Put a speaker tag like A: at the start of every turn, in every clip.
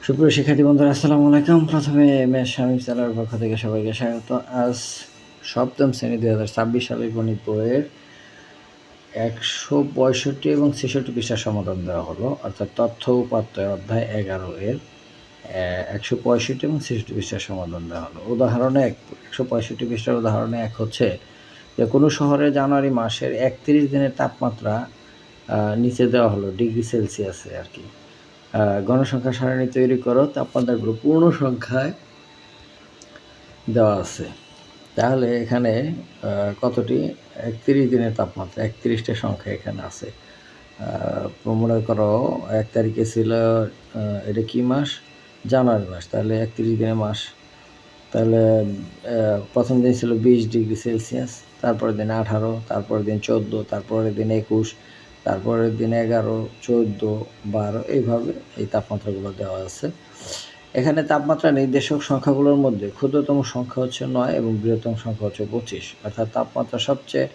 A: সুপ্রিয় শিক্ষার্থী বন্ধুরা, আসসালামু আলাইকুম। প্রথমে মেস শামীম স্যারের পক্ষ থেকে সবাইকে স্বাগত। আজ সপ্তম শ্রেণী 2026 সালের গণিত বইয়ের 162 এবং 66 পৃষ্ঠার সমাধান দেওয়া হলো, অর্থাৎ তথ্য উপাত্ত অধ্যায় 11 এর 165 এবং 66 পৃষ্ঠার সমাধান দেওয়া হলো। উদাহরণ 1, 165 পৃষ্ঠার উদাহরণ 1 হচ্ছে যে কোনো শহরে জানুয়ারি মাসের 31 দিনের তাপমাত্রা নিচে দেওয়া হলো ডিগ্রি সেলসিয়াসে আর কি। গণসংখ্যা সারণী তৈরি করো, তাপমাত্রাগুলো পূর্ণ সংখ্যায় দেওয়া আছে। তাহলে এখানে কতটি 31 দিনের তাপমাত্রা, 31টা সংখ্যা এখানে আছে। মনে করো 1 তারিখে ছিল, এটা কি মাস? জানুয়ারি মাস। তাহলে 31 দিনের মাস। তাহলে প্রথম দিন ছিল 20 ডিগ্রি সেলসিয়াস, তারপরের দিন 18, তারপরের দিন 14, তারপরের দিন 21, তারপরের দিন 11, 14, 12, এইভাবে এই তাপমাত্রাগুলো দেওয়া আছে। এখানে তাপমাত্রা নির্দেশক সংখ্যাগুলোর মধ্যে ক্ষুদ্রতম সংখ্যা হচ্ছে 9 এবং বৃহত্তম সংখ্যা হচ্ছে 25, অর্থাৎ তাপমাত্রা সবচেয়ে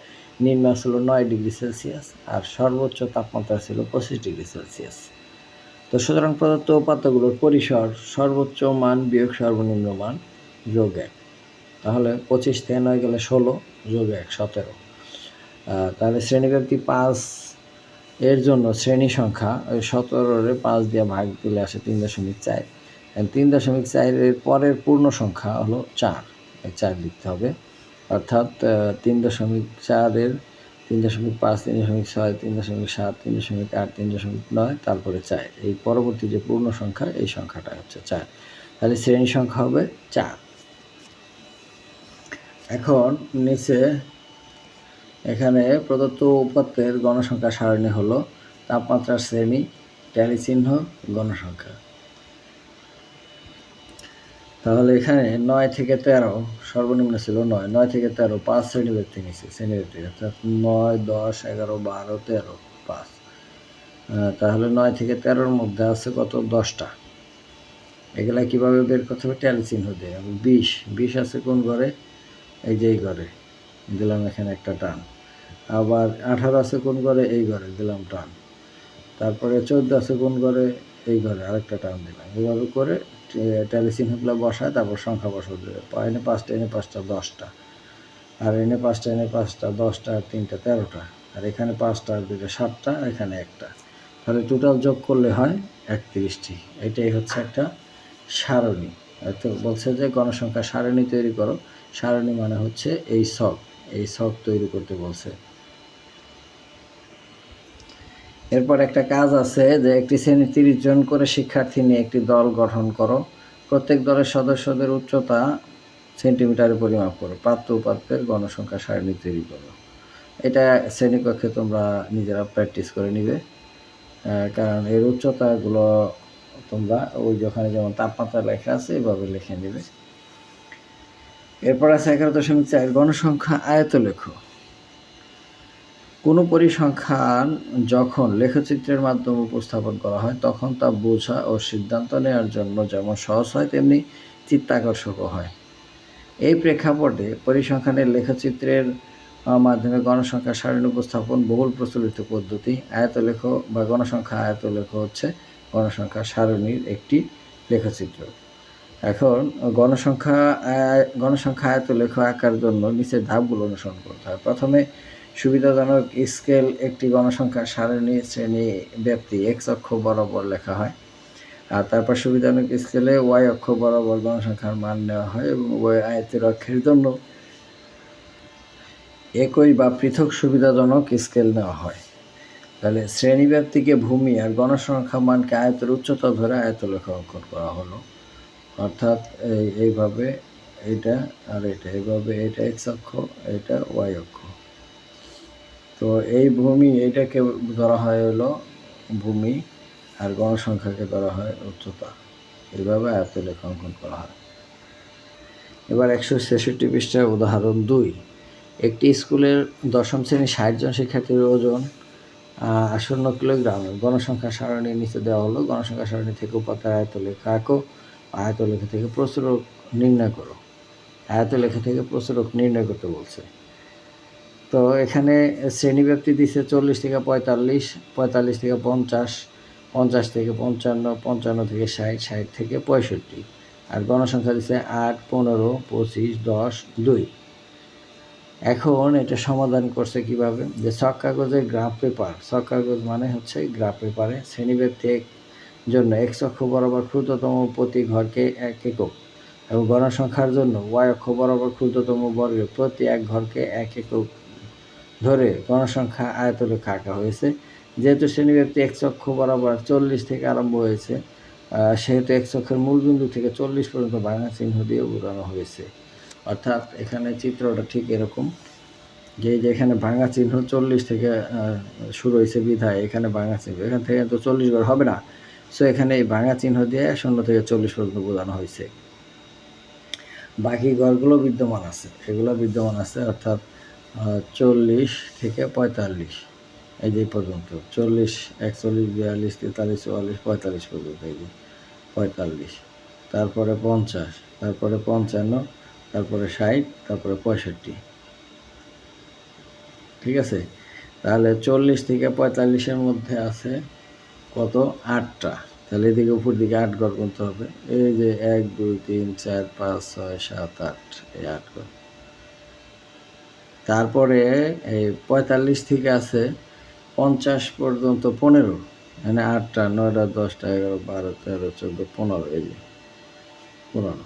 A: নিম্ন ছিল 9 ডিগ্রি সেলসিয়াস আর সর্বোচ্চ তাপমাত্রা ছিল 25 ডিগ্রি সেলসিয়াস। তো সুতরাং প্রদত্ত উপাত্তগুলোর পরিসর সর্বোচ্চ মান বিয়োগ সর্বনিম্ন মান যোগ 1। তাহলে 25 থেকে 9 গেলে 16 যোগ 1 17। তাহলে শ্রেণীব্যাপ্তি 5 এর জন্য শ্রেণী সংখ্যা ওই 17-রে 5 দিয়ে ভাগ দিলে আসে 3.4। 3.4 এর পরের পূর্ণ সংখ্যা হলো 4, 4 লিখতে হবে। অর্থাৎ 3.4 এর 3.5, 3.6, 3.7, 3.8, 3.9, তারপরে 4। এই পরবর্তী যে পূর্ণ সংখ্যা, এই সংখ্যাটা হচ্ছে 4। তাহলে শ্রেণী সংখ্যা হবে 4। এখন নিচে এখানে প্রদত্ত উপাত্তের গণসংখ্যা সারণী হলো তাপমাত্রার শ্রেণী, ট্যালি চিহ্ন, গণসংখ্যা। তাহলে এখানে 9 থেকে 13 সর্বনিম্ন ছিল 9, 9 থেকে 13 5 শ্রেণীব্যাপ্তি নিচ্ছে, শ্রেণীব্যাপ্তি অর্থাৎ 9, 10, 11, 12, 13, 5। তাহলে 9 থেকে 13-র মধ্যে আছে কত? 10টা। এগুলা কীভাবে বের করতে হবে? ট্যালি চিহ্ন দিয়ে। 20 আছে কোন ঘরে? এই যে এই ঘরে, দিলাম এখানে একটা টান। আবার 18 আছে কোন ঘরে? এই ঘরে, দিলাম টান। তারপরে 14 আছে কোন ঘরে? এই ঘরে, আরেকটা টান দিলাম। এভাবে করে ট্যালি চিহ্নগুলো বসায়, তারপর সংখ্যা বসাতে দেবে। এনে 5টা, এনে 5টা, 10টা। আর এনে 5টা, এনে 5টা, 10টা, আর 3টা, 13টা। আর এখানে 5টা, আর 2টা, 7টা, এখানে একটা। তাহলে টোটাল যোগ করলে হয় 31টি। এটাই হচ্ছে একটা সারণী। তো বলছে যে গণসংখ্যা সারণী তৈরি করো। সারণী মানে হচ্ছে এই ছক তৈরি করতে বলছে। এরপর একটা কাজ আছে যে একটি শ্রেণীর 30 জন করে শিক্ষার্থী নিয়ে একটি দল গঠন করো। প্রত্যেক দলের সদস্যদের উচ্চতা সেন্টিমিটারে পরিমাপ করো। প্রাপ্ত উপাত্তের গণসংখ্যা সারণী তৈরি করো। এটা শ্রেণীকক্ষে তোমরা নিজেরা প্র্যাকটিস করে নিবে, কারণ এর উচ্চতাগুলো তোমরা ওই যেখানে যেমন তাপমাত্রা লেখা আছে এভাবে লিখে নেবে। এরপর আছে 11.4 গণসংখ্যা আয়ত লেখো। কোনো পরিসংখ্যান যখন লেখচিত্রের মাধ্যমে উপস্থাপন করা হয় তখন তা বোঝা ও সিদ্ধান্ত নেওয়ার জন্য যেমন সহজ হয় তেমনি চিত্তাকর্ষকও হয়। এই প্রেক্ষাপটে পরিসংখ্যানের লেখচিত্রের মাধ্যমে গণসংখ্যা সারণী উপস্থাপন বহুল প্রচলিত পদ্ধতি। আয়তলেখ বা গণসংখ্যা আয়তলেখ হচ্ছে গণসংখ্যা সারণীর একটি লেখচিত্র। এখন গণসংখ্যা আয়তলেখ আঁকার জন্য নিচের ধাপগুলো অনুসরণ করতে হয়। প্রথমে সুবিধাজনক স্কেল একটি গণসংখ্যা সারণী শ্রেণী ব্যাপ্তি x অক্ষ বরাবর লেখা হয়। আর তারপর সুবিধাজনক স্কেলে y অক্ষ বরাবর গণসংখ্যার মান নেওয়া হয় এবং y আয়তের অক্ষের জন্য একই বা পৃথক সুবিধাজনক স্কেল নেওয়া হয়। তাহলে শ্রেণীব্যাপ্তিকে ভূমি আর গণসংখ্যা মানকে আয়তের উচ্চতা ধরে আয়তলেখ অঙ্কন করা হলো। অর্থাৎ এইভাবে এটা আর এটা, এইভাবে এটা x অক্ষ, এটা y অক্ষ। তো এই ভূমি এটাকে ধরা হয় হলো ভূমি, আর গণসংখ্যাকে ধরা হয় উচ্চতা। এইভাবে আয়তলেখ অঙ্কন করা হয়। এবার 166 পৃষ্ঠার উদাহরণ 2। একটি স্কুলের 10ম শ্রেণীর 60 জন শিক্ষার্থীর ওজন 58 কিলোগ্রাম। গণসংখ্যা সারণীর নিচে দেওয়া হলো। গণসংখ্যা সারণী থেকে উপাত্তের আয়তলেখ আঁকো। আয়তলেখ থেকে প্রচুরক নির্ণয় করো। আয়তলেখ থেকে প্রচুরক নির্ণয় করতে বলছে। তো এখানে শ্রেণীব্যাপ্তি দিচ্ছে 40 থেকে 45, 45 থেকে 50, 50 থেকে 55, 55 থেকে 60, 60 থেকে 65, আর গণসংখ্যা দিচ্ছে 8, 15, 25, 10, 2। এখন এটা সমাধান করছে কিভাবে, যে ছক কাগজের গ্রাফ পেপার, ছক কাগজ মানে হচ্ছে গ্রাফ পেপারে শ্রেণীভিত্তিক জন্য এক্স অক্ষ বরাবর ক্ষুদ্রতম প্রতি ঘরকে 1 একক এবং গণসংখ্যার জন্য ওয়াই অক্ষ বরাবর ক্ষুদ্রতম বর্গে প্রতি এক ঘরকে 1 একক ধরে গণসংখ্যা আয়তরেখা আঁকা হয়েছে। যেহেতু শ্রেণীব্যাপ্তি এক্স অক্ষ বরাবর 40 থেকে আরম্ভ হয়েছে, সেহেতু এক্স অক্ষের মূলবিন্দু থেকে 40 পর্যন্ত ভাঙা চিহ্ন দিয়ে বোঝানো হয়েছে। অর্থাৎ এখানে চিত্রটা ঠিক এরকম, যে যেখানে ভাঙা চিহ্ন 40 থেকে শুরু হয়েছে বিধায় এখানে ভাঙা চিহ্ন, এখান থেকে তো 40 ঘর হবে না, সো এখানে এই ভাঙা চিহ্ন দিয়ে 0 থেকে 40 পর্যন্ত বোঝানো হয়েছে। বাকি ঘরগুলো বিদ্যমান আছে, এগুলো বিদ্যমান আছে, অর্থাৎ 40 থেকে 45 এই যে পর্যন্ত, 40, 41, 42, 43, 44, 45 পর্যন্ত, এই যে 45, তারপরে 50, তারপরে 55, তারপরে 60, তারপরে 65। ঠিক আছে, তাহলে 40 থেকে 45-এর মধ্যে আছে কত, 8টা। তাহলে এদিকে উপর দিকে 8 ঘর গুনতে হবে। এই যে 1, 2, 3, 4, 5, 6, 7, 8, এই 8 ঘর। তারপরে এই 45 থেকে আছে 50 পর্যন্ত 15, মানে 8টা, 9টা, 10টা, 11, 12, 13, 14, 15, এই যে 15।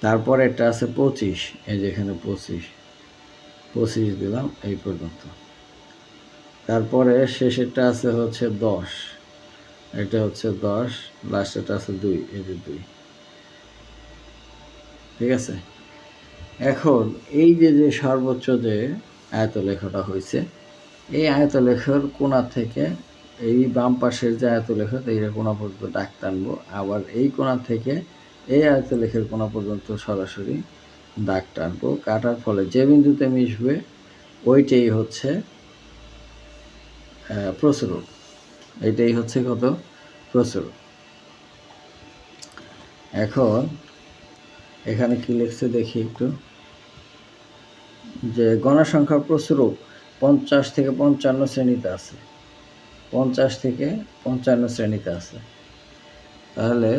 A: তারপরে এটা আছে 25, এই যে এখানে 25 দিলাম এই পর্যন্ত। তারপরে শেষেরটা আছে হচ্ছে 10, এটা হচ্ছে 10, লাস্টেরটা আছে 2, এই যে 2। ঠিক আছে, এখন এই যে সর্বোচ্চ যে আয়তলেখাটা হয়েছে, এই আয়তলেখার কোণা থেকে এই বাম পাশের যে আয়তলেখা, এই কোণা পর্যন্ত দাগ টানবো, আবার এই কোণা থেকে এই আয়তলেখার কোণা পর্যন্ত সরাসরি দাগ টানবো। কাটার ফলে যে বিন্দুতে মিশবে ওইটাই হচ্ছে প্রসরক, এটাই হচ্ছে কত, প্রসরক। এখন এখানে কি লিখছে দেখি একটু, যে গণসংখ্যা প্রসরক 50 থেকে 55 শ্রেণীতে আছে, 50 থেকে 55 শ্রেণীতে আছে। তাহলে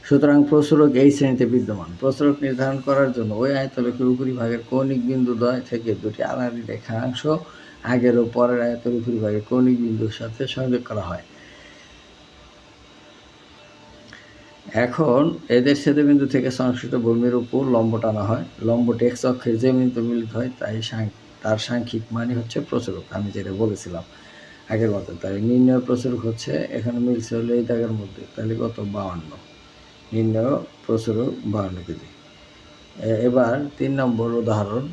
A: সুতরাং প্রসরক এই শ্রেণীতে বিদ্যমান। প্রসরক নির্ধারণ করার জন্য ওই আয়তলেখের উপরিভাগের কৌণিক বিন্দু দ্বয় থেকে দুটি আড়াআড়ি রেখাংশ আগের ও পরের আয়তের উপরিভাগের কৌণিক বিন্দুর সাথে সংযোগ করা হয়। এখন এদের ছেদবিন্দু থেকে সংশ্লিষ্ট ভূমির উপর লম্ব টানা হয়। লম্বটি এক্স অক্ষের যে বিন্দু মিলিত হয় তার সাংখ্যিক মানই হচ্ছে প্রসরক, আমি যেটা বলেছিলাম আগের মতো। তাই নির্ণয় প্রসরক হচ্ছে, এখানে মিলছে হলো এই দাগের মধ্যে, তাহলে কত, 52, নির্ণয় প্রসরক 52 কেজি। এবার 3 নম্বর উদাহরণ,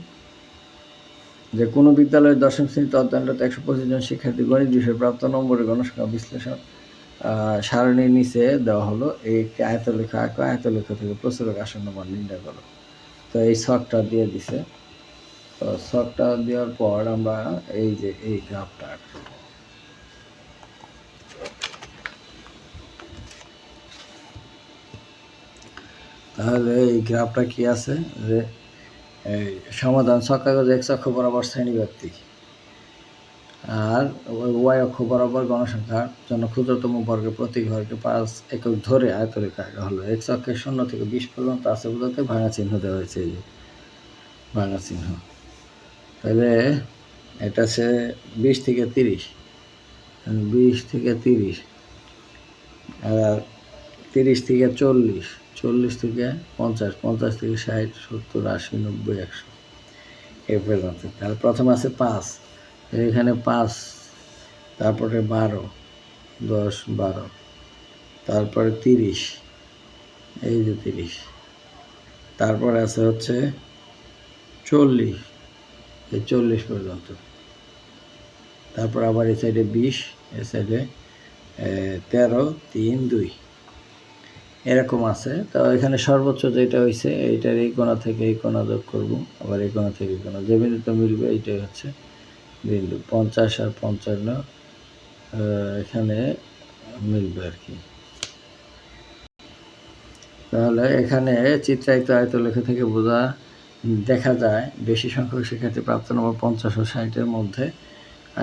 A: যে কোনো বিদ্যালয়ের 10ম শ্রেণীতে অধ্যয়নরত 125 জন শিক্ষার্থী গণিত বিষয়ে প্রাপ্ত নম্বরের গণসংখ্যা বিশ্লেষণ সারণীর নিচে দেওয়া হলো, এই একটি আয়তলেখা আঁকা, আয়তলেখা থেকে প্রসরক আসন্ন মান নির্ণয় করো। তো এই ছকটা দিয়ে দিছে, তো ছকটা দেওয়ার পর আমরা এই যে এই গ্রাফটা, তাহলে এই গ্রাফটা কি আছে, যে সমাধান ছক কাগজে এক্স অক্ষ বরাবর শ্রেণীব্যাপ্তি আর ওয়াই অক্ষ বরাবর গণসংখ্যার জন্য ক্ষুদ্রতম বর্গের প্রতি ঘরকে 5 একক ধরে আয়তরেখা আঁকা হলো। এক্স অক্ষের 0 থেকে 20 পর্যন্ত আছে বোঝাতে ভাঙা চিহ্ন দেওয়া হয়েছে, এই যে ভাঙা চিহ্ন। তাহলে এটা সে 20 থেকে 30, 20 থেকে 30, আর 30 থেকে 40, 40 থেকে 50, 50 থেকে 60, 70, 80, 90, 100 এই পর্যন্ত। তাহলে প্রথম আছে 5, এখানে 5, তারপরে 12, 10, 12, তারপরে 30, এই যে 30, তারপরে আছে হচ্ছে 40, এই 40 পর্যন্ত, তারপর আবার এই সাইডে 20, এই সাইডে 13, 3, 2 এরকম আছে। তো এখানে সর্বোচ্চ যেটা হয়েছে এইটার এই কোণা থেকে এই কোণা যোগ করবো, আবার এই কোণা থেকে এই কোণা, যে বিন্দুতে মিলবে এইটাই হচ্ছে বিন্দু। 50 আর 55 এখানে মিলবে আর কি। তাহলে এখানে চিত্রায়িত আয়তলেখা থেকে দেখা যায় বেশি সংখ্যক শিক্ষার্থী প্রাপ্ত নম্বর 50 ও 60-এর মধ্যে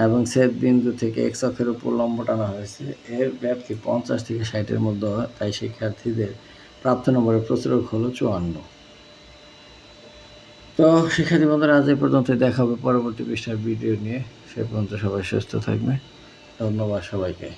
A: এবং ছেদ বিন্দু থেকে এক্স অক্ষের উপর লম্ব টানা হয়েছে। এর ব্যাপ্তি 50 থেকে 60-এর মধ্যে হয়, তাই শিক্ষার্থীদের প্রাপ্ত নম্বরের প্রচুরক হলো 54। তো শিক্ষার্থী বন্ধুরা, আজ এই পর্যন্তই। দেখা হবে পরবর্তী পৃষ্ঠার ভিডিও নিয়ে। সে পর্যন্ত সবাই সুস্থ থাকবে। ধন্যবাদ সবাইকে।